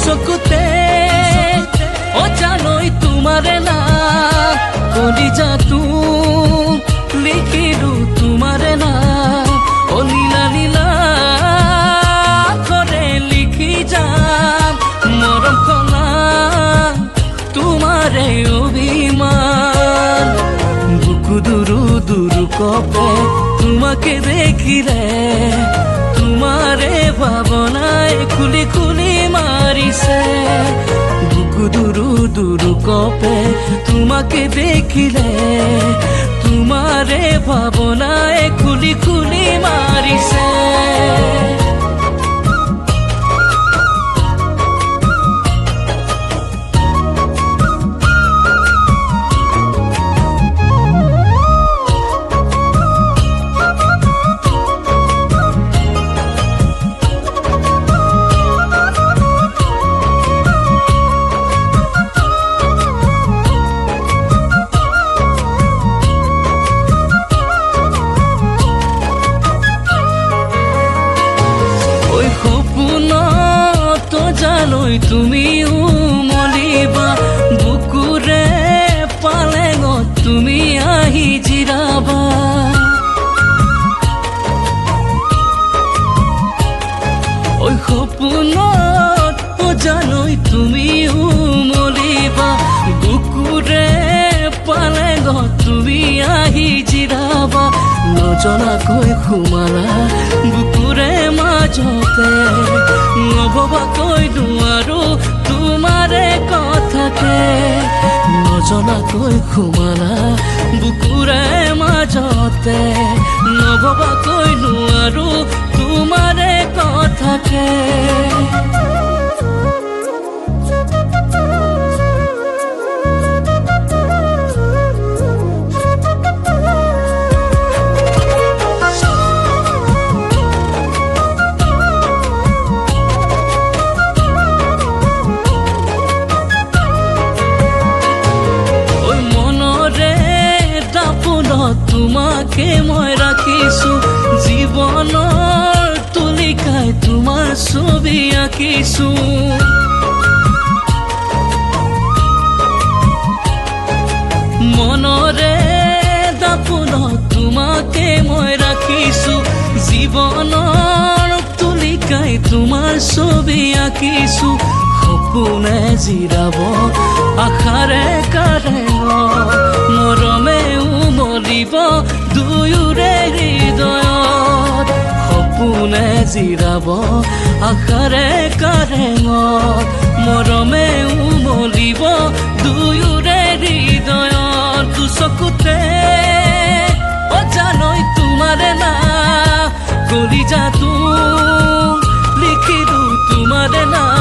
চকুতে ও জানই তোমারে না কলিজাটো লিখিলো তোমারে না ও নীলা নীলা করে লিখি যাম মরম কলা তোমারে অভিমান বুকু দুরু দুরু কপে তোমাকে দেখিলে তোমারে ভাবনায় খুলি খুলি মারিছে বুকু দুরু দুরু কপে তোমাকে দেখিলে তোমারে ভাবনায় খুলি খুলি মারিছে জানই তুমি উমলিবা বুকুৰে পালেঙত তুমি আহি জিৰাবা ঐ সপোনত জানই তুমি উমলিবা বুকুৰে পালেঙত তুমি আহি জিৰাবা নজনাকৈ সোমালা বুকুৰে মাজতে নভবাকৈ নোৱাৰো তোমাৰে কথাকে নজনাকৈ সোমালা বুকুৰে মাজতে নভবাকৈ নোৱাৰো তোমাৰে কথাকে তোমাকে মই ৰাখিছো জীৱনৰ তুলিকাই তোমাৰ ছবি আঁকিছো মনৰে দাপোনত তোমাকে মই ৰাখিছো জীৱনৰ তুলিকাই তোমাৰ ছবি আঁকিছো সপোনে জিৰাব আশাৰে কাৰেঙত মৰমে উমলিব দুয়োৰে হৃদয়ত সপোনে জিৰাব আশাৰে কাৰেঙত মৰমে উমলিব দুয়োৰে হৃদয়ত চকুতে ও জানই তোমাৰে না কলিজাটো লিখিলো তোমাৰে না